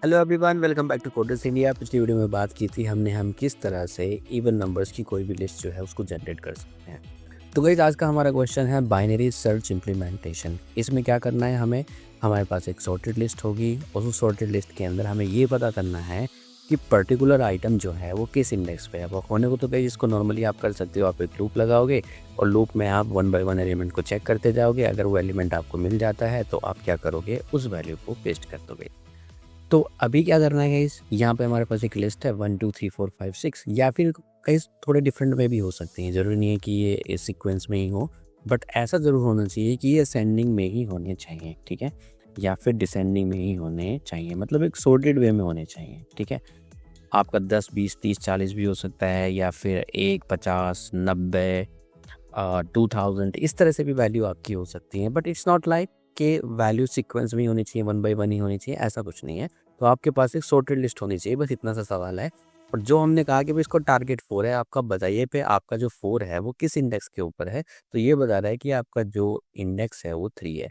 Hello everyone, welcome back to Coders India. पिछली video में बात की थी हमने हम किस तरह से इवन नंबर्स की कोई भी लिस्ट जो है उसको जनरेट कर सकते हैं। तो गाइस आज का हमारा क्वेश्चन है बाइनरी सर्च इम्प्लीमेंटेशन। इसमें क्या करना है हमें, हमारे पास एक सॉर्टेड लिस्ट होगी और उस सॉर्टेड लिस्ट के अंदर हमें ये पता करना है कि पर्टिकुलर आइटम जो है वो किस इंडेक्स पे है। वो होने को तो गाइस इसको नॉर्मली आप कर सकते हो, आप एक लूप लगाओगे और लूप में आप 1 बाय 1 एलिमेंट को चेक करते जाओगे। अगर वो एलिमेंट आपको मिल जाता है तो आप क्या करोगे, उस वैल्यू को पेस्ट कर दोगे। तो अभी क्या करना है गाइस, यहाँ पे हमारे पास एक लिस्ट है 1 2 3 4 5 6, या फिर गाइस थोड़े डिफरेंट में भी हो सकते हैं। ज़रूरी नहीं है कि ये इस सीक्वेंस में ही हो, बट ऐसा ज़रूर होना चाहिए कि ये असेंडिंग में ही होने चाहिए, ठीक है, या फिर डिसेंडिंग में ही होने चाहिए, मतलब एक सॉर्टेड वे में होने चाहिए, ठीक है। आपका 10 20 30 40 भी हो सकता है, या फिर 1 50 90 2000 इस तरह से भी वैल्यू आपकी हो सकती है। बट इट्स नॉट लाइक कि वैल्यू सीक्वेंस में ही होनी चाहिए, 1 बाय 1 ही होनी चाहिए, ऐसा कुछ नहीं है। तो आपके पास एक सॉर्टेड लिस्ट होनी चाहिए, बस इतना सा सवाल है। और जो हमने कहा कि भाई इसको टारगेट 4 है, आपका बताइए पे आपका जो 4 है वो किस इंडेक्स के ऊपर है। तो ये बता रहा है कि आपका जो इंडेक्स है वो 3 है।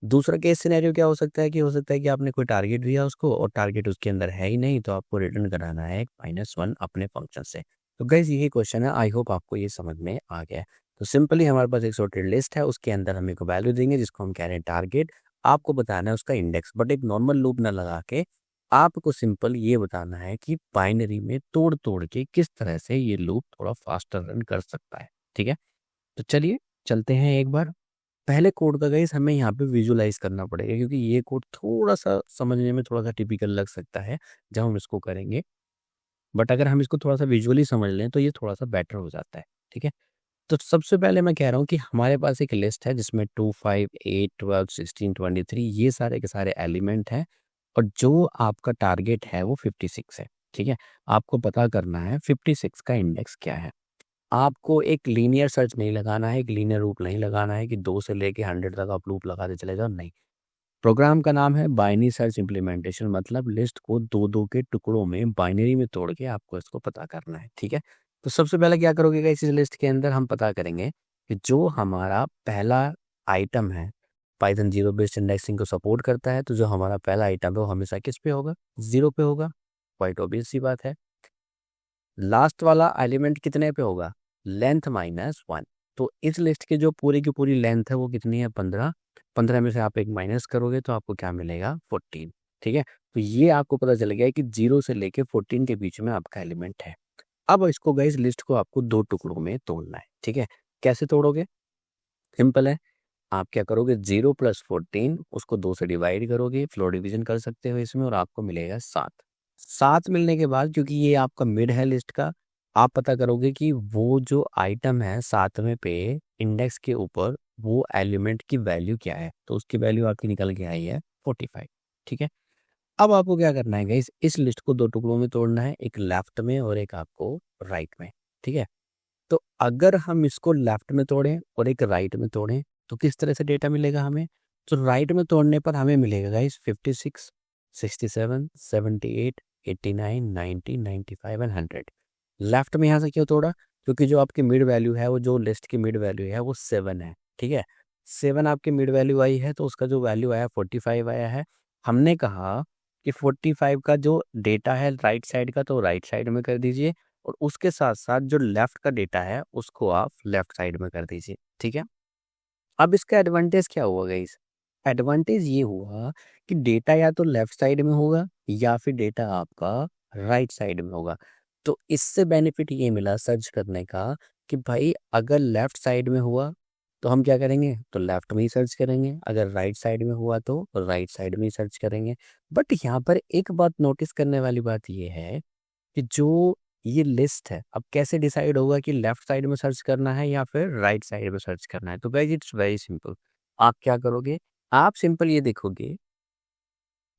दूसरा केस सिनेरियो क्या हो सकता है, कि हो सकता है कि आपने कोई टारगेट दिया उसको और टारगेट उसके अंदर है ही नहीं, तो आपको रिटर्न कराना है -1 अपने फंक्शन से। तो गाइस यही क्वेश्चन है, आई होप आपको ये समझ में आ गया है। तो सिंपली हमारे पास एक सॉर्टेड लिस्ट है, उसके अंदर हम एक वैल्यू देंगे जिसको हम कह रहे हैं टारगेट। आपको बताना है उसका इंडेक्स, बट एक नॉर्मल लूप ना लगा के आपको सिंपल ये बताना है कि बाइनरी में तोड़ तोड़ के किस तरह से ये लूप थोड़ा फास्टर रन कर सकता है, ठीक है। तो चलिए चलते हैं एक बार पहले कोड का। गाइस हमें यहाँ पे विजुलाइज करना पड़ेगा, क्योंकि ये कोड थोड़ा-सा समझने में थोड़ा-सा टिपिकल लग सकता है जब हम इसको करेंगे। बट अगर हम इसको थोड़ा-सा विजुअली समझ लें तो ये थोड़ा-सा बेटर हो जाता है, ठीक है? तो सबसे पहले मैं कह रहा हूँ कि हमारे पास एक लिस्ट है जिसमें 2 5 8 12 16 23 ये सारे के सारे एलिमेंट हैं, और जो आपका टारगेट है वो 56 है, ठीक है? आपको पता करना है 56 का इंडेक्स क्या है। आपको एक लीनियर सर्च नहीं लगाना है, एक लीनियर लूप नहीं लगाना है कि 2 से लेके 100 तक आप लूप लगाते चले जाओ, नहीं। प्रोग्राम का नाम है बाइनरी सर्च इम्प्लीमेंटेशन, मतलब लिस्ट को 2-2 के टुकड़ों में बाइनरी में तोड़ के आपको इसको पता करना है, ठीक है? तो सबसे पहले क्या करोगे गाइस, इस लिस्ट के अंदर हम पता करेंगे कि जो हमारा पहला आइटम है, पाइथन ज़ीरो बेस्ड इंडेक्सिंग को सपोर्ट करता है, तो जो हमारा पहला आइटम है वो हमेशा किस पे होगा? 0 पे होगा। क्वाइट ऑब्वियस सी बात है। लास्ट वाला एलिमेंट कितने पे होगा? लेंथ -1। तो इस लिस्ट की जो पूरी की पूरी लेंथ है वो कितनी है? 15। 15 में से आप एक माइनस करोगे तो आपको क्या मिलेगा? 14, ठीक है। तो ये आपको पता चल गया है कि 0 से लेके 14 के बीच में आपका एलिमेंट है। अब इसको गाइस लिस्ट को आपको 2 टुकड़ों में तोड़ना है, ठीक है। कैसे तोड़ोगे? सिंपल है। आप क्या करोगे, 0 + 14 उसको 2 से डिवाइड करोगे, फ्लोर डिवीजन कर सकते हो इसमें, और आपको मिलेगा 7। 7 मिलने के बाद, क्योंकि ये आपका मिड है लिस्ट का, आप पता करोगे कि वो जो आइटम है 7वें पे इंडेक्स के ऊपर, वो एलिमेंट की वैल्यू क्या है। तो उसकी वैल्यू आपकी निकल के आई है 45, ठीक है। अब आपको क्या करना है गाइस, इस लिस्ट को 2 टुकड़ों में तोड़ना है, एक लेफ्ट में और एक आपको राइट में, ठीक है। तो अगर हम इसको लेफ्ट में तोड़ें और एक राइट में तोड़ें तो किस तरह से डेटा मिलेगा हमें? तो राइट में तोड़ने पर हमें मिलेगा गाइस 56, 67, 78, 89, 90, 95 एंड 100। लेफ्ट में यहाँ से क्यों तोड़ा? क्योंकि जो आपकी मिड वैल्यू है, वो जो लिस्ट की मिड वैल्यू है वो 7 है, ठीक है। 7 आपकी मिड वैल्यू आई है, तो उसका जो वैल्यू आया 45 आया है। हमने कहा कि 45 का जो डेटा है राइट साइड का, तो राइट साइड में कर दीजिए, और उसके साथ-साथ जो लेफ्ट का डेटा है उसको आप लेफ्ट साइड में कर दीजिए, ठीक है? अब इसका एडवांटेज क्या हुआ गाइस? एडवांटेज ये हुआ कि डेटा या तो लेफ्ट साइड में होगा या फिर डेटा आपका राइट साइड में होगा। तो इससे बेनिफिट ये मिला सर्च करने का कि भाई अगर लेफ्ट साइड में हुआ तो हम क्या करेंगे? तो लेफ्ट में ही सर्च करेंगे, अगर राइट साइड में हुआ तो राइट साइड में ही सर्च करेंगे। बट यहाँ पर एक बात नोटिस करने वाली बात ये है कि जो ये लिस्ट है, अब कैसे डिसाइड होगा कि लेफ्ट साइड में सर्च करना है या फिर राइट साइड में सर्च करना है? तो गाइस इट्स वेरी सिंपल। आप क्या करोगे? आप सिंपल ये देखोगे,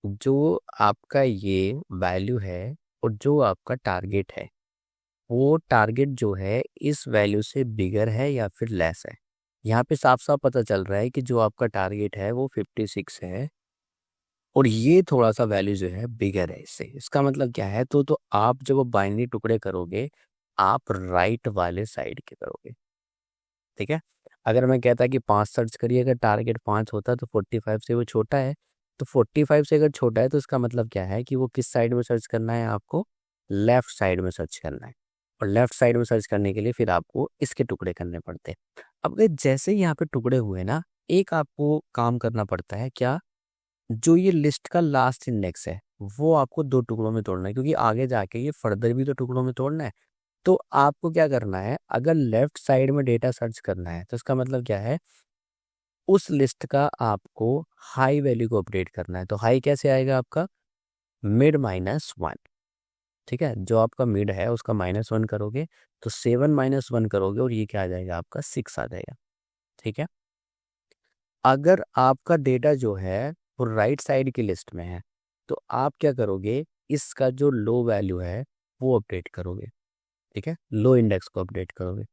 जो आपका ये वैल्यू है और जो आपका टारगेट है, वो टारगेट जो है इस वैल्यू से बिगर है या फिर लेस है। यहाँ पे साफ-साफ पता चल रहा है कि जो आपका टारगेट है वो 56 है, और ये थोड़ा-सा वैल्यू जो है बिगर है इससे। इसका मतलब क्या है? तो आप जब वो बाइनरी टुकड़े करोगे, आप राइट वाले साइड के करोगे, ठीक है? अगर मैं कहता कि 5 सर्च करिए, अगर टारगेट 5 होता तो 45 से वो छोटा है, तो 45 से अगर छोटा है तो इसका मतलब क्या है कि वो किस साइड में सर्च करना है, आपको लेफ्ट साइड में सर्च करना है। और लेफ्ट साइड में सर्च करने के लिए फिर आपको इसके टुकड़े करने पड़ते हैं। अब अगर जैसे ही यहाँ पे टुकड़े हुए ना, एक आपको काम करना पड़ता है क्या, जो ये लिस्ट का लास्ट इंडेक्स है वो आपको दो टुकड़ों में तोड़ना है, क्योंकि आगे जाके ये फर्दर भी तो टुकड़ों में तोड़ना है। तो आपको क्या करना है, अगर लेफ्ट साइड में डेटा सर्च करना है तो इसका मतलब क्या है, उस लिस्ट का आपको हाई वैल्यू को अपडेट करना है। तो हाई कैसे आएगा आपका, मिड -1। ठीक है, जो आपका मिड है उसका -1 करोगे तो 7 -1 करोगे और ये क्या आ जाएगा, आपका 6 आ जाएगा। ठीक है, अगर आपका डेटा जो है वो राइट साइड की लिस्ट में है तो आप क्या करोगे, इसका जो लो वैल्यू है वो अपडेट करोगे। ठीक है, लो इंडेक्स को अपडेट करोगे।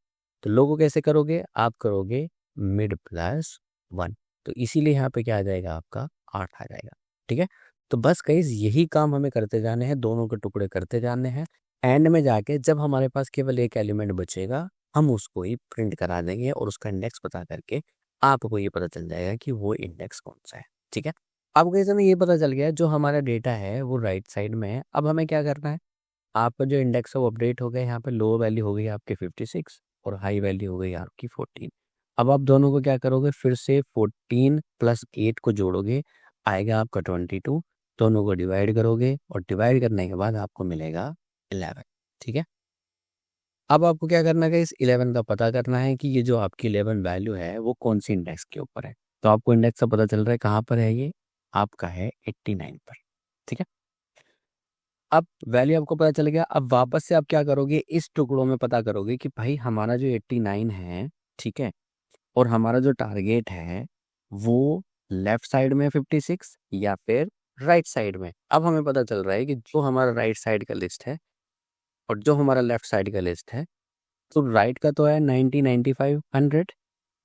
तो लो को कैसे करोगे, आप करोगे मिड +1। तो इसीलिए यहाँ पे क्या आ जाएगा, आपका 8 आ जाएगा। ठीक है, तो बस गाइस यही काम हमें करते जाने हैं, दोनों के टुकड़े करते जाने हैं। एंड में जाके जब हमारे पास केवल एक एलिमेंट बचेगा हम उसको ही प्रिंट करा देंगे और उसका इंडेक्स पता करके आपको ये पता चल जाएगा कि वो इंडेक्स कौन सा है। ठीक है, अब गाइस हमें ये पता चल गया जो हमारा डेटा है वो राइट साइड में है। अब हमें क्या करना है, आपका जो इंडेक्स है वो अपडेट हो गया। यहाँ पे लो वैल्यू हो गई आपकी 56 और हाई वैल्यू हो गई आपकी 14। अब आप दोनों को क्या करोगे, फिर से 14 + 8 को जोड़ोगे, आएगा आपका 22। दोनों को डिवाइड करोगे और डिवाइड करने के बाद आपको मिलेगा 11। ठीक है, अब आपको क्या करना है, इस 11 का पता करना है कि ये जो आपकी 11 वैल्यू है वो कौन सी इंडेक्स के ऊपर है। तो आपको इंडेक्स का पता चल रहा है कहाँ पर है, ये आपका है 89 पर। ठीक है, अब वैल्यू आपको पता चल गया। अब वापस से आप क्या करोगे, इस टुकड़ों में पता करोगे कि भाई हमारा जो 89 है, ठीक है, और हमारा जो टारगेट है वो लेफ्ट साइड में 56 या फिर राइट साइड में। अब हमें पता चल रहा है कि जो हमारा राइट साइड का लिस्ट है और जो हमारा लेफ्ट साइड का लिस्ट है, तो राइट का तो है 90, 95, 100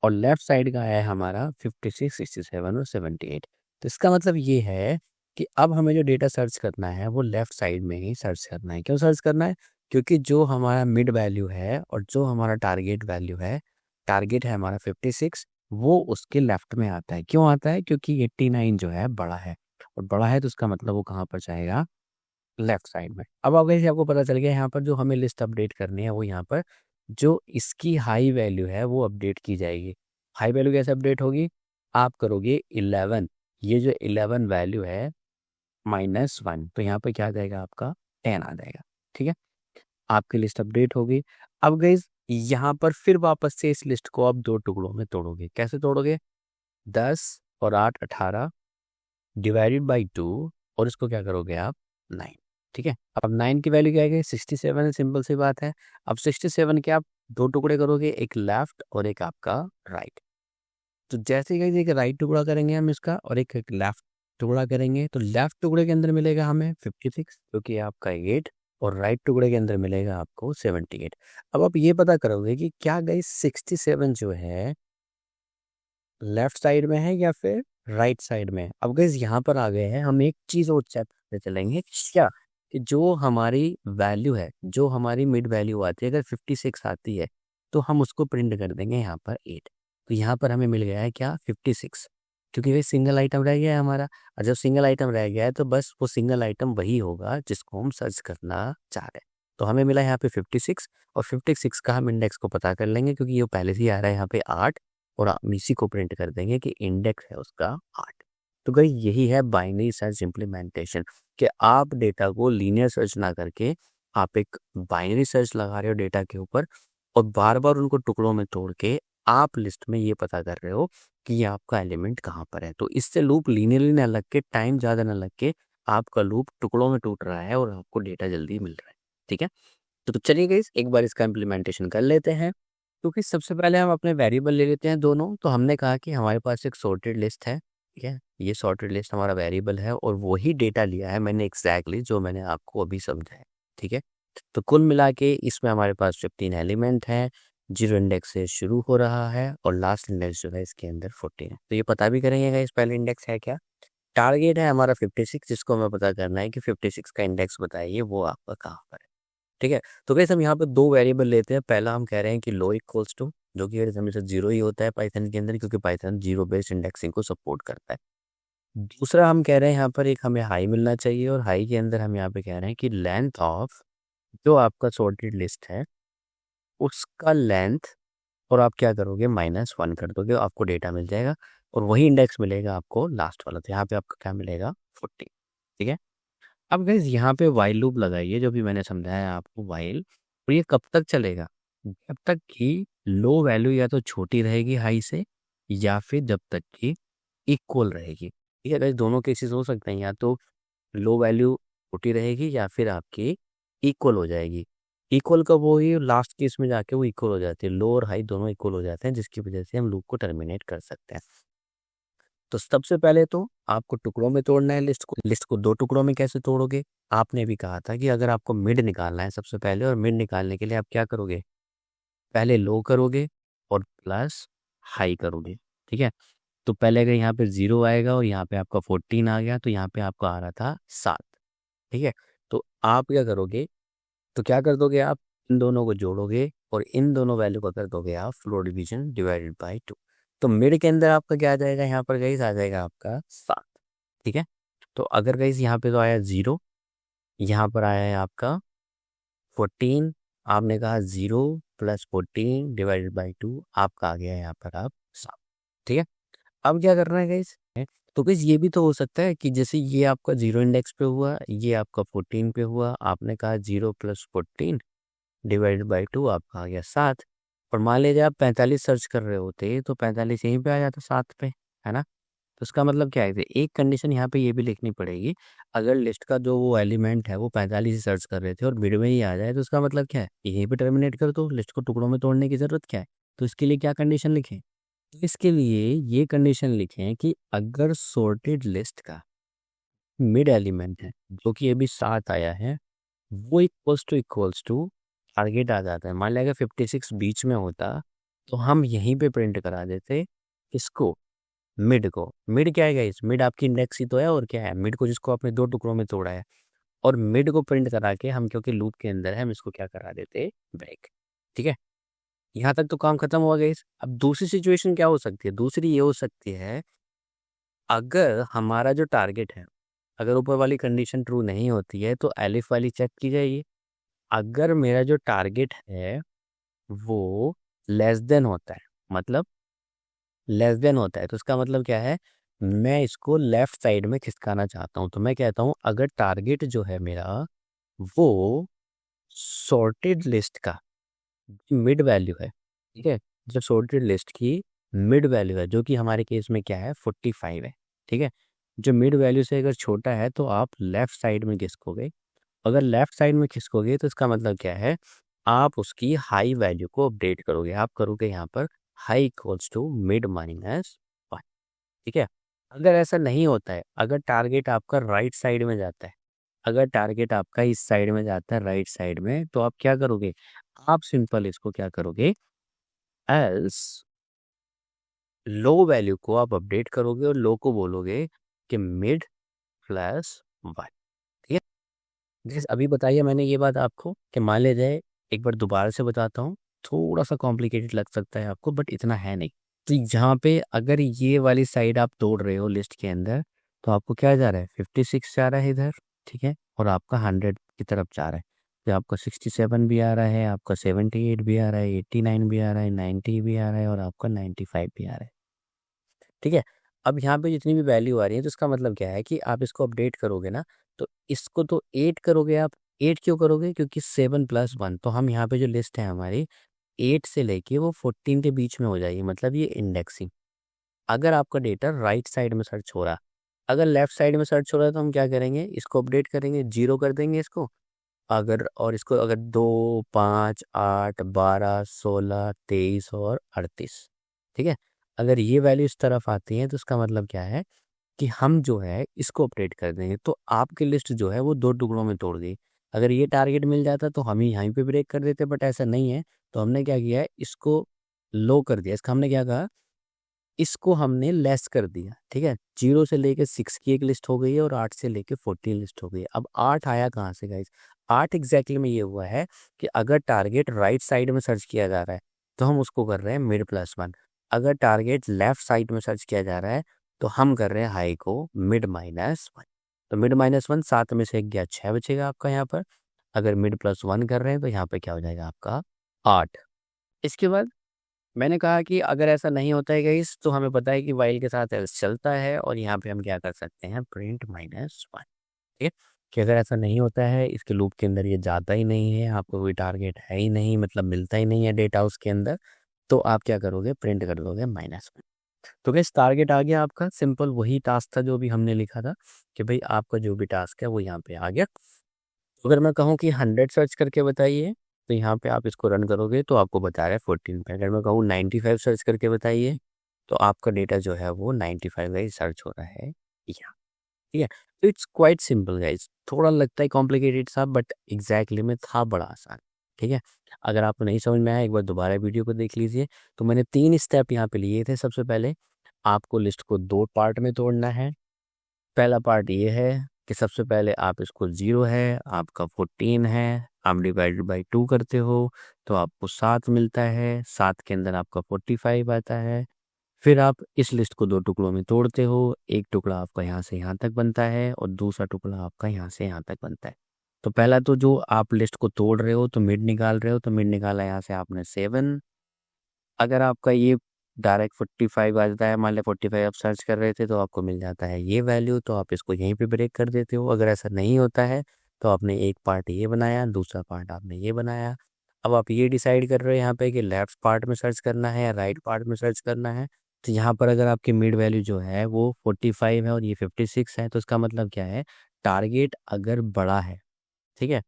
और लेफ्ट साइड का है हमारा 56, 67 और 78। तो इसका मतलब ये है कि अब हमें जो डेटा सर्च करना है वो लेफ्ट साइड में ही सर्च करना है। क्यों सर्च करना है, क्योंकि जो हमारा मिड वैल्यू है और जो हमारा टारगेट वैल्यू है, टारगेट है हमारा 56, वो उसके लेफ्ट में आता है। क्यों आता है, क्योंकि 89 जो है बड़ा है और बड़ा है तो उसका मतलब वो कहाँ पर जाएगा, लेफ्ट साइड में। अब वैसे आपको पता चल गया यहाँ पर जो हमें लिस्ट अपडेट करनी है वो यहाँ पर जो इसकी हाई वैल्यू है वो अपडेट की जाएगी। हाई वैल्यू कैसे अपडेट होगी, आप करोगे 11, ये जो 11 वैल्यू है -1, तो यहाँ पे क्या आ जाएगा, आपका 10 आ जाएगा। ठीक है, आपकी लिस्ट अपडेट होगी। अब गाइस यहाँ पर फिर वापस से इस लिस्ट को आप दो टुकड़ों में तोड़ोगे। कैसे तोड़ोगे, 10 और 8 18 डिवाइडेड बाई 2 और इसको क्या करोगे आप, 9। ठीक है, अब 9 की वैल्यू क्या है, 67 है, सिंपल सी बात है। अब 67 के आप दो टुकड़े करोगे, एक लेफ्ट और एक आपका राइट। तो जैसे ही एक राइट टुकड़ा करेंगे हम इसका और एक लेफ्ट टुकड़ा करेंगे, तो लेफ्ट टुकड़े के अंदर मिलेगा हमें 56 जो कि आपका 8 और राइट टुकड़े के अंदर मिलेगा आपको 78। अब आप ये पता करोगे कि क्या गाइस 67 जो है लेफ्ट साइड में है या फिर राइट साइड में। अब गाइस यहाँ पर आ गए हैं हम, एक चीज़ और चेक करते चलेंगे क्या, कि जो हमारी वैल्यू है, जो हमारी मिड वैल्यू आती है, अगर 56 आती है तो हम उसको प्रिंट कर देंगे यहाँ पर 8। तो यहाँ पर हमें मिल गया है क्या, 56, क्योंकि भाई सिंगल आइटम रह गया है हमारा। और जब सिंगल आइटम रह गया है तो बस वो सिंगल आइटम वही होगा जिसको हम सर्च करना चाह रहे हैं। तो हमें मिला यहाँ पे 56 और 56 का हम इंडेक्स को पता कर लेंगे क्योंकि ये पहले से ही आ रहा है यहाँ पे 8 और हम इसी को प्रिंट कर देंगे कि इंडेक्स है उसका 8। तो गाइस यही है बाइनरी सर्च इम्प्लीमेंटेशन, कि आप डेटा को लीनियर सर्च ना करके आप एक बाइनरी सर्च लगा रहे हो डेटा के ऊपर और बार बार उनको टुकड़ों में तोड़ के आप लिस्ट में ये पता कर रहे हो कि ये आपका एलिमेंट कहाँ पर है। तो इससे लूप लीनियरली ना लग के, टाइम ज़्यादा ना लग के, आपका लूप टुकड़ों में टूट रहा है और आपको डेटा जल्दी मिल रहा है। ठीक है, तो चलिए गाइस एक बार इसका इम्प्लीमेंटेशन कर लेते हैं। क्योंकि सबसे पहले हम अपने वेरिएबल ले लेते हैं दोनों। तो हमने कहा कि हमारे पास एक सॉर्टेड लिस्ट है, ठीक है, ये सॉर्टेड लिस्ट हमारा वेरिएबल है और वही डेटा लिया है मैंने एग्जैक्टली जो मैंने आपको अभी समझाया। ठीक है, तो कुल मिला के इसमें हमारे पास 15 एलिमेंट है, 0 इंडेक्स से शुरू हो रहा है और लास्ट इंडेक्स जो है इसके अंदर 14 है। तो ये पता भी करेंगे गाइस पहले इंडेक्स है क्या। टारगेट है हमारा 56, जिसको हमें पता करना है कि 56 का इंडेक्स बताइए वो आपका कहाँ पर है। ठीक है, तो गाइस हम यहाँ पे दो वेरिएबल लेते हैं। पहला हम कह रहे हैं कि लो इक्वल्स टू, जो कि हमेशा 0 ही होता है पाइथन के अंदर, क्योंकि पाइथन 0 बेस्ड इंडेक्सिंग को सपोर्ट करता है। दूसरा हम कह रहे हैं यहाँ पर एक हमें हाई मिलना चाहिए, और हाई के अंदर हम यहाँ पे कह रहे हैं कि लेंथ ऑफ जो आपका सॉर्टेड लिस्ट है उसका लेंथ, और आप क्या करोगे -1 कर दोगे, आपको डेटा मिल जाएगा और वही इंडेक्स मिलेगा आपको लास्ट वाला। तो यहाँ पे आपको क्या मिलेगा 40। ठीक है। अब गाइस यहाँ पे वाइल लूप लगाइए, जो भी मैंने समझाया आपको वाइल, और ये कब तक चलेगा, जब तक कि लो वैल्यू या तो छोटी रहेगी हाई से, या फिर जब तक कि इक्वल रहेगी। ठीक है गाइस, दोनों केसेस हो सकते हैं, या तो लो वैल्यू छोटी रहेगी या फिर आपकी इक्वल हो जाएगी। इक्वल कब होगी, लास्ट केस में जाके वो इक्वल हो जाती है, लो और हाई दोनों इक्वल हो जाते हैं, जिसकी वजह से हम लूप को टर्मिनेट कर सकते हैं। तो सबसे पहले तो आपको टुकड़ों में तोड़ना है लिस्ट को 2 टुकड़ों में कैसे तोड़ोगे, आपने भी कहा था कि अगर आपको मिड निकालना है सबसे पहले, और मिड निकालने के लिए आप क्या करोगे, पहले लो करोगे और प्लस हाई करोगे। ठीक है। तो पहले अगर यहाँ पे 0 आएगा और यहाँ पे आपका 14 आ गया, तो यहाँ पे आपका आ रहा था 7। ठीक है। तो आप क्या करोगे, तो क्या कर दोगे, आप इन दोनों को जोड़ोगे और इन दोनों वैल्यू को कर दोगे आप फ्लोर डिवीजन डिवाइडेड बाय 2। तो मिड के अंदर आपका क्या आ जाएगा, यहाँ पर गाइस आ जाएगा आपका 7। ठीक है। तो अगर गाइस यहाँ पे तो आया 0, यहाँ पर आया है आपका 14, आपने कहा 0 + 14 डिवाइडेड बाय 2, आपका आ गया है यहाँ पर आप 7। ठीक है। अब क्या करना है गाइस, तो गाइस ये भी तो हो सकता है कि जैसे ये आपका 0 इंडेक्स पे हुआ, ये आपका 14 पे हुआ, आपने कहा 0 + 14 डिवाइडेड बाय 2, आपका आ गया 7। और मान लीजिए आप 45 सर्च कर रहे होते तो 45 यहीं पे आ जाता 7 पे, है ना। तो इसका मतलब क्या है, एक कंडीशन यहाँ पे ये भी लिखनी पड़ेगी, अगर लिस्ट का जो वो एलिमेंट है वो 45 ही सर्च कर रहे थे और मिड में ही आ जाए, तो इसका मतलब क्या है, यहीं पे टर्मिनेट कर दो, लिस्ट को टुकड़ों में तोड़ने की ज़रूरत क्या है। तो इसके लिए क्या कंडीशन लिखें, तो इसके लिए ये कंडीशन लिखें कि अगर सॉर्टेड लिस्ट का मिड एलिमेंट है जो कि अभी 7 आया है, वो इक्वल्स टू टारगेट आ जाता है। मान लिया अगर 56 बीच में होता तो हम यहीं पे प्रिंट करा देते इसको, मिड को। मिड क्या है गाइस, मिड आपकी इंडेक्स ही तो है, और क्या है, मिड को जिसको आपने 2 टुकड़ों में तोड़ा है, और मिड को प्रिंट करा के हम, क्योंकि लूप के अंदर है, हम इसको क्या करा देते, ब्रेक। ठीक है। यहाँ तक तो काम खत्म हुआ गाइस। अब दूसरी सिचुएशन क्या हो सकती है, दूसरी ये हो सकती है, अगर हमारा जो टारगेट है, अगर ऊपर वाली कंडीशन ट्रू नहीं होती है तो एलिफ वाली चेक की जाएगी। अगर मेरा जो टारगेट है वो लेस देन होता है, मतलब लेस देन होता है, तो इसका मतलब क्या है, मैं इसको लेफ्ट साइड में खिसकाना चाहता हूँ। तो मैं कहता हूँ अगर टारगेट जो है मेरा वो सॉर्टेड लिस्ट का मिड वैल्यू है, ठीक है, जब सॉर्टेड लिस्ट की मिड वैल्यू है, जो कि हमारे केस में क्या है 45 है। ठीक है। जो मिड वैल्यू से अगर छोटा है तो आप लेफ्ट साइड में खिसकोगे। अगर लेफ्ट साइड में खिसकोगे तो इसका मतलब क्या है, आप उसकी हाई वैल्यू को अपडेट करोगे। आप करोगे यहाँ पर हाई इक्वल्स टू मिड -1। ठीक है। अगर ऐसा नहीं होता है, अगर टारगेट आपका राइट साइड में जाता है, अगर टारगेट आपका इस साइड में जाता है राइट साइड में, तो आप क्या करोगे, आप सिंपल इसको क्या करोगे, एल्स लो वैल्यू को आप अपडेट करोगे और लो को बोलोगे कि मिड +1। ठीक है। जैसे अभी बताइए मैंने ये बात आपको, कि मान ले जाए, एक बार दोबारा से बताता हूँ, थोड़ा सा कॉम्प्लिकेटेड लग सकता है आपको, बट इतना है नहीं। तो जहाँ पे अगर ये वाली साइड आप तोड़ रहे हो लिस्ट के अंदर, तो आपको क्या जा रहा है, 56 जा रहा है इधर। ठीक है। और आपका 100 की तरफ जा रहा है, तो आपका 67 भी आ रहा है, आपका 78 भी आ रहा है, 89 भी आ रहा है, 90 भी आ रहा है, और आपका 95 भी आ रहा है। ठीक है। अब यहाँ पे जितनी भी वैल्यू आ रही है, तो इसका मतलब क्या है कि आप इसको अपडेट करोगे ना, तो इसको तो 8 करोगे आप। 8 क्यों करोगे, क्योंकि 7 + 1, तो हम यहाँ पे जो लिस्ट है हमारी 8 से लेके वो 14 के बीच में हो जाएगी, मतलब ये इंडेक्सिंग। अगर आपका डेटा राइट साइड में सर्च हो रहा, अगर लेफ्ट साइड में सर्च हो रहा है, तो हम क्या करेंगे, इसको अपडेट करेंगे, 0 कर देंगे इसको। अगर और इसको अगर 2, 5, 8, 12, 16, 23 और 38, ठीक है, अगर ये वैल्यू इस तरफ आती है, तो इसका मतलब क्या है कि हम जो है इसको अपडेट कर देंगे, तो आपकी लिस्ट जो है वो 2 टुकड़ों में तोड़ गई। अगर ये टारगेट मिल जाता तो हम ही यहीं पे ब्रेक कर देते, बट ऐसा नहीं है, तो हमने क्या किया है, इसको लो कर दिया। इसका हमने क्या कहा, इसको हमने लेस कर दिया। ठीक है। 0 से लेके 6 की एक लिस्ट हो गई है और 8 से लेके 14 लिस्ट हो गई है। अब 8 आया कहाँ से गाइस, 8 एग्जैक्टली में ये हुआ है कि अगर टारगेट राइट साइड में सर्च किया जा रहा है, तो हम उसको कर रहे हैं मिड +1। अगर टारगेट लेफ्ट साइड में सर्च किया जा रहा है, तो हम कर रहे हैं हाई को मिड -1। तो मिड -1 7 में से 1 गया 6 बचेगा आपका यहाँ पर। अगर मिड +1 कर रहे हैं तो यहाँ पे क्या हो जाएगा आपका 8। इसके बाद मैंने कहा कि अगर ऐसा नहीं होता है गाइस तो हमें पता है कि वाइल के साथ एल्स चलता है और यहाँ पे हम क्या कर सकते हैं प्रिंट -1। ठीक है, कि अगर ऐसा नहीं होता है इसके लूप के अंदर ये जाता ही नहीं है, आपको कोई टारगेट है ही नहीं, मतलब मिलता ही नहीं है डेटा उसके अंदर, तो आप क्या करोगे प्रिंट कर दोगे -1। तो गाइस टारगेट आ गया आपका, सिंपल वही टास्क था जो भी हमने लिखा था कि भाई आपका जो भी टास्क है वो यहाँ पे आ गया। अगर मैं कहूँ कि 100 सर्च करके बताइए तो यहाँ पे आप इसको रन करोगे तो आपको बता रहा है 14 पे। अगर मैं कहूँ 95 सर्च करके बताइए तो आपका डेटा जो है वो 95 गाइस सर्च हो रहा है यहाँ। ठीक है, तो इट्स क्वाइट सिंपल गाइस। थोड़ा लगता है कॉम्प्लिकेटेड सा बट एग्जैक्टली में था बड़ा आसान। ठीक है, अगर आपको नहीं समझ में आया एक बार दोबारा वीडियो को देख लीजिए। तो मैंने 3 स्टेप यहाँ पे लिए थे। सबसे पहले आपको लिस्ट को 2 पार्ट में तोड़ना है। पहला पार्ट ये है कि सबसे पहले आप इसको 0 है, आपका 14 है, आप डिवाइडेड बाई 2 करते हो तो आपको 7 मिलता है। 7 के अंदर आपका 45 आता है। फिर आप इस लिस्ट को 2 टुकड़ों में तोड़ते हो। एक टुकड़ा आपका यहाँ से यहाँ तक बनता है और दूसरा टुकड़ा आपका यहाँ से यहाँ तक बनता है। तो पहला तो जो आप लिस्ट को तोड़ रहे हो तो मिड निकाल रहे हो, तो मिड निकाला यहाँ से आपने 7। अगर आपका ये डायरेक्ट 45 आ जाता है, मान लिया 45 आप सर्च कर रहे थे तो आपको मिल जाता है ये वैल्यू, तो आप इसको यहीं पे ब्रेक कर देते हो। अगर ऐसा नहीं होता है तो आपने एक पार्ट ये बनाया, दूसरा पार्ट आपने ये बनाया। अब आप ये डिसाइड कर रहे हो यहाँ पे कि लेफ्ट पार्ट में सर्च करना है या राइट पार्ट में सर्च करना है। तो यहाँ पर अगर आपकी मिड वैल्यू जो है वो 45 है और ये 56 है तो इसका मतलब क्या है, टारगेट अगर बड़ा है, ठीक है,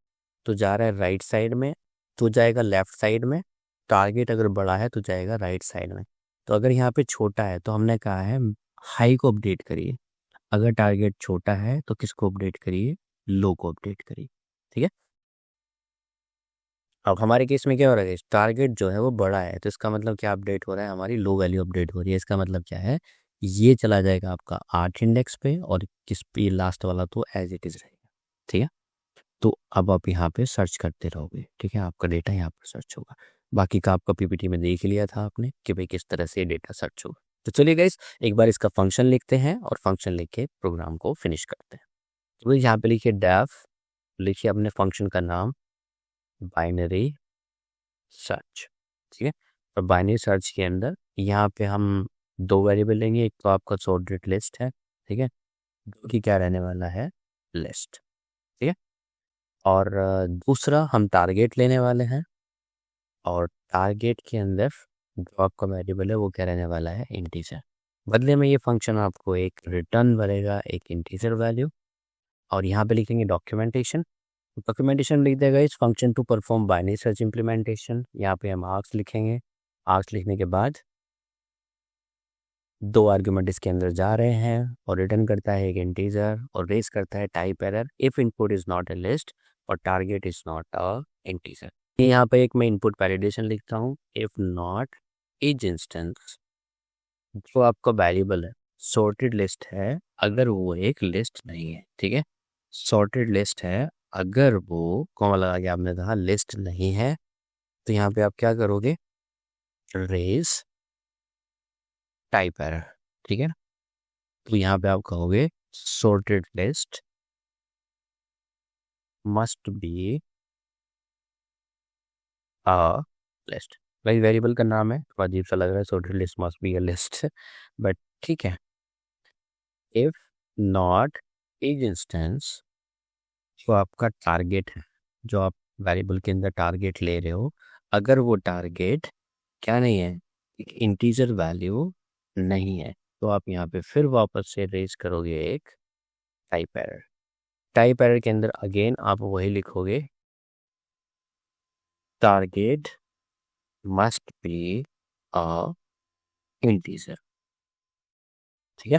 तो जा रहा है राइट साइड में, तो जाएगा लेफ्ट साइड में। टारगेट अगर बड़ा है तो जाएगा राइट साइड में। तो अगर यहाँ पे छोटा है तो हमने कहा है हाई को अपडेट करिए। अगर टारगेट छोटा है तो किसको अपडेट करिए, लो को अपडेट करिए। ठीक है, अब हमारे केस में क्या हो रहा है, टारगेट जो है वो बड़ा है तो इसका मतलब क्या अपडेट हो रहा है, हमारी लो वैल्यू अपडेट हो रही है। इसका मतलब क्या है, ये चला जाएगा आपका 8 इंडेक्स पे और किस पे लास्ट वाला तो एज इट इज रहेगा। ठीक है, तो अब आप यहाँ पे सर्च करते रहोगे। ठीक है, आपका डेटा यहाँ पर सर्च होगा। बाकी का आपका पीपीटी में देख लिया था आपने कि भाई किस तरह से डेटा सर्च होगा। तो चलिए गाइस एक बार इसका फंक्शन लिखते हैं और फंक्शन लिख के प्रोग्राम को फिनिश करते हैं। तो यहाँ पे लिखिए डेफ, लिखिए अपने फंक्शन का नाम बाइनरी सर्च। ठीक है, और बाइनरी सर्च के अंदर यहाँ पे हम 2 वेरिएबल लेंगे। एक तो आपका सॉर्टेड लिस्ट है, ठीक है, जो कि क्या रहने वाला है, लिस्ट। ठीक है, और दूसरा हम टारगेट लेने वाले हैं और टारगेट के अंदर जो आपका वेरिएबल है वो क्या रहने वाला है, इंटीजर। बदले में ये फंक्शन आपको एक रिटर्न करेगा, एक इंटीजर वैल्यू। और यहाँ पे लिखेंगे डॉक्यूमेंटेशन। डॉक्यूमेंटेशन लिख देगा इस function to perform binary search implementation. यहाँ पे हम आर्क्स लिखेंगे। आर्क्स लिखने के बाद 2 आर्ग्यूमेंट इसके अंदर जा रहे हैं और रिटर्न करता है एक इंटीजर और रेस करता है type error if input is not a list और target is not a integer. यहाँ पे एक मैं इनपुट वैलिडेशन लिखता हूँ, इफ नॉट इज इंस्टेंस जो आपका वेरिएबल है सॉर्टेड लिस्ट है अगर वो एक लिस्ट नहीं है। ठीक है, सॉर्टेड लिस्ट है अगर वो कॉमा लगा के आपने कहा लिस्ट नहीं है तो यहाँ पे आप क्या करोगे, रेस टाइप एरर। ठीक है ना, तो यहाँ पे आप कहोगे sorted list must be a list। भाई वेरिएबल का नाम है, थोड़ा अजीब सा लग रहा है, sorted list must be a list but ठीक है। if not each instance जो आपका टारगेट है, जो आप वेरिएबल के अंदर टारगेट ले रहे हो, अगर वो टारगेट क्या नहीं है, एक इंटीजर वैल्यू नहीं है, तो आप यहाँ पे फिर वापस से रेज करोगे एक टाइप एरर। टाइप एरर के अंदर अगेन आप वही लिखोगे, target must be a integer. ठीक है,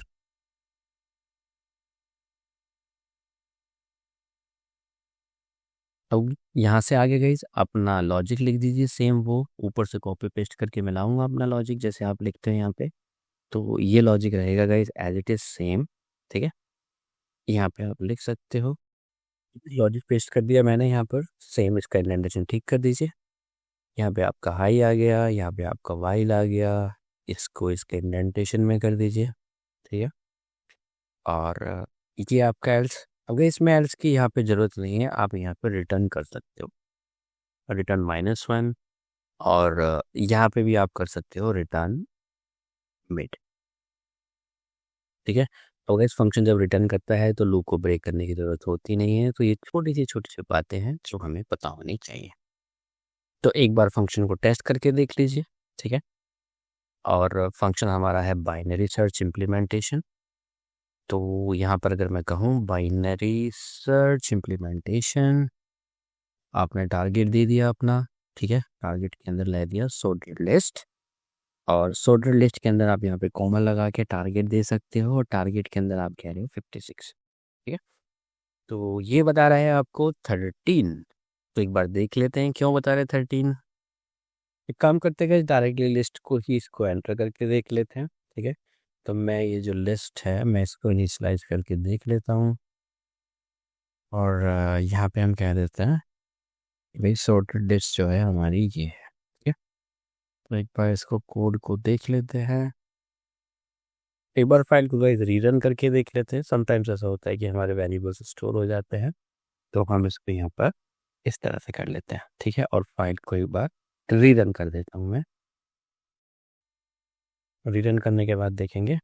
अब यहाँ से आगे गई अपना लॉजिक लिख दीजिए सेम, वो ऊपर से कॉपी पेस्ट करके मिलाऊंगा अपना लॉजिक जैसे आप लिखते हैं यहाँ पे। तो ये लॉजिक रहेगा guys as it is same. ठीक है, यहाँ पे आप लिख सकते हो, लॉजिक पेस्ट कर दिया मैंने यहाँ पर, सेम इसका इंडेंटेशन ठीक कर दीजिए। यहाँ पे आपका हाई आ गया, यहाँ पे आपका वाइल आ गया, इसको इसके इंडेंटेशन में कर दीजिए। ठीक है, और ये आपका एल्स। अगर इसमें एल्स की यहाँ पे ज़रूरत नहीं है, आप यहाँ पे रिटर्न कर सकते हो, रिटर्न -1। और यहाँ पे भी आप कर सकते हो रिटर्न मिड। ठीक है। तो अगर इस फंक्शन जब रिटर्न करता है तो लूप को ब्रेक करने की ज़रूरत होती नहीं है। तो ये छोटी सी बातें हैं जो हमें पता होनी चाहिए। तो एक बार फंक्शन को टेस्ट करके देख लीजिए। ठीक है। और फंक्शन हमारा है बाइनरी सर्च इम्प्लीमेंटेशन। तो यहाँ पर अगर मैं कहूँ बाइनरी सर्च इम्प्लीमेंटेशन, आपने टारगेट दे दिया अपना। ठीक है। टारगेट के अंदर ले दिया सॉर्टेड लिस्ट, और सॉर्टेड लिस्ट के अंदर आप यहाँ पे कॉमा लगा के टारगेट दे सकते हो, और टारगेट के अंदर आप कह रहे हो 56। ठीक है। तो ये बता रहा है आपको 13। तो एक बार देख लेते हैं क्यों बता रहे 13। एक काम करते हैं, डायरेक्टली लिस्ट को ही इसको एंटर करके देख लेते हैं। ठीक है। तो मैं ये जो लिस्ट है मैं इसको इनिशियलाइज करके देख लेता हूँ, और यहाँ पे हम कह देते हैं भाई सॉर्टेड लिस्ट जो है हमारी ये है। ठीक है। तो एक बार इसको कोड को देख लेते हैं, एक बार फाइल को गाइस रीरन करके देख लेते हैं। समटाइम्स ऐसा होता है कि हमारे वेरिएबल्स स्टोर हो जाते हैं, तो हम इसको यहाँ पर इस तरह से कर लेते हैं। ठीक है। और फाइल को एक बार रीरन कर देता हूँ मैं। रीरन करने के बाद देखेंगे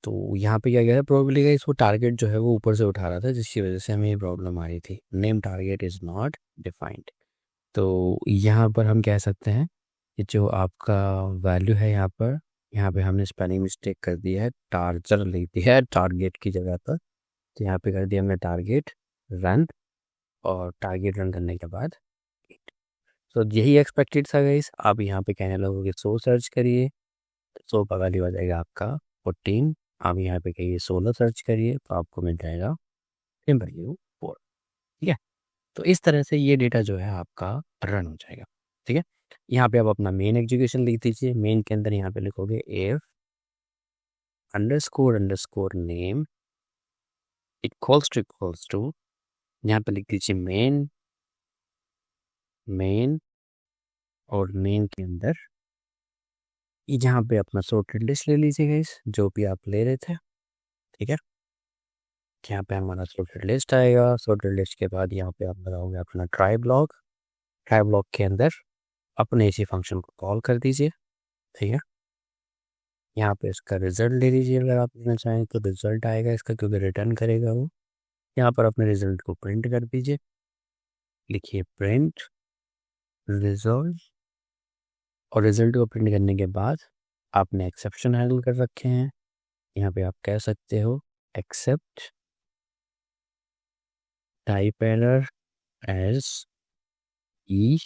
तो यहाँ पे क्या गया है, प्रोबेबली गाइस वो टारगेट जो है वो ऊपर से उठा रहा था, जिसकी वजह से हमें ये प्रॉब्लम आ रही थी। Name target is not defined. तो यहाँ पर हम कह सकते हैं कि जो आपका वैल्यू है यहाँ पे हमने स्पेलिंग मिस्टेक कर दिया है, टार्जर लिख दिया है टारगेट की जगह पर। तो यहाँ पे कर दिया हमने टारगेट रन, और टारगेट रन करने के बाद तो यही एक्सपेक्टेड था गाइस। आप यहाँ पे कहने लगोगे 100 सर्च करिए, 100 का वैल्यू आ जाएगा आपका 14। आप यहाँ पे कहिए 16 सर्च करिए तो आपको मिल जाएगा वैल्यू 4। ठीक है। तो इस तरह से ये डेटा जो है आपका रन हो जाएगा। ठीक है। यहाँ पे आप अपना मेन एग्जीक्यूशन लिख दीजिए। मेन के अंदर यहाँ पे लिखोगे if __ नेम इक्वल्स टू यहाँ पे लिख दीजिए मेन और मेन के अंदर यहाँ पे अपना सॉर्टेड लिस्ट ले लीजिएगा इस जो भी आप ले रहे थे। ठीक है। यहाँ पे हमारा सॉर्टेड लिस्ट आएगा। सॉर्टेड लिस्ट के बाद यहाँ पे आप लगाओगे अपना ट्राई ब्लॉक। ट्राई ब्लॉक के अंदर अपने इसी फंक्शन को कॉल कर दीजिए। ठीक है। यहाँ पे इसका रिजल्ट ले लीजिए, अगर आप लेना चाहें तो रिजल्ट आएगा इसका, क्योंकि रिटर्न करेगा वो। यहाँ पर अपने रिजल्ट को प्रिंट कर दीजिए। लिखिए प्रिंट रिजल्ट, और रिजल्ट को प्रिंट करने के बाद आपने एक्सेप्शन हैंडल कर रखे हैं। यहाँ पे आप कह सकते हो एक्सेप्ट टाइप एरर एज ई,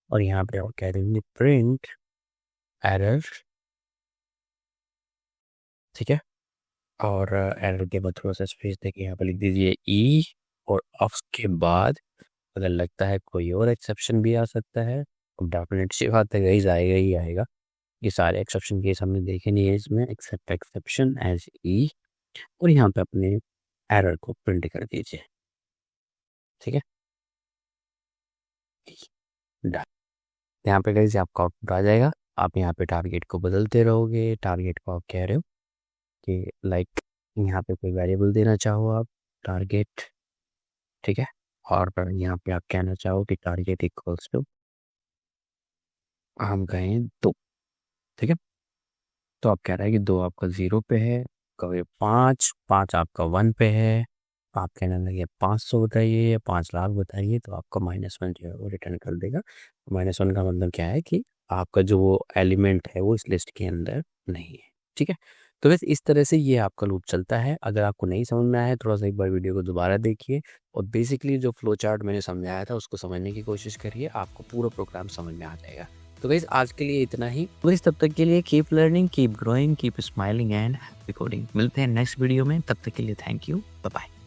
और यहाँ पे आप कह देंगे प्रिंट एरर। ठीक है। और एरर के बाद थोड़ा सा स्पेस देके यहाँ पे लिख दीजिए ई, और उसके बाद अगर लगता है कोई और एक्सेप्शन भी आ सकता है, डेफिनेट सी बात है गाइस, आएगा ही आएगा। ये सारे एक्सेप्शन केस हमने देखे नहीं है इसमें, एक्सेप्ट एक्सेप्शन एज ई, और यहाँ पे अपने एरर को प्रिंट कर दीजिए। ठीक है। डन। यहाँ पे गाइस आपका आउटपुट आ जाएगा। आप यहाँ पे टारगेट को बदलते रहोगे। टारगेट को आप कह रहे हो कि लाइक यहाँ पे कोई वेरिएबल देना चाहो आप टारगेट। ठीक है। और यहाँ पे आप कहना चाहो कि टारगेट इक्वल्स टू हम कहें 2। ठीक है। तो आप कह रहे हैं कि 2 आपका 0 पे है, कभी 5 आपका 1 पे है। आप कहने लगे 500 बताइए या 5 लाख बताइए, तो आपका -1 जो है वो रिटर्न कर देगा। -1 का मतलब क्या है कि आपका जो वो एलिमेंट है वो इस लिस्ट के अंदर नहीं है। ठीक है। तो बस इस तरह से ये आपका लूप चलता है। अगर आपको नहीं समझ में आया है, थोड़ा सा एक बार वीडियो को दोबारा देखिए, और बेसिकली जो फ्लो चार्ट मैंने समझाया था उसको समझने की कोशिश करिए, आपको पूरा प्रोग्राम समझ में आ जाएगा। तो गाइस आज के लिए इतना ही। तो इस तब तक के लिए keep learning, keep growing, keep smiling and happy coding. मिलते हैं नेक्स्ट वीडियो में, तब तक के लिए थैंक यू, बाय बाय।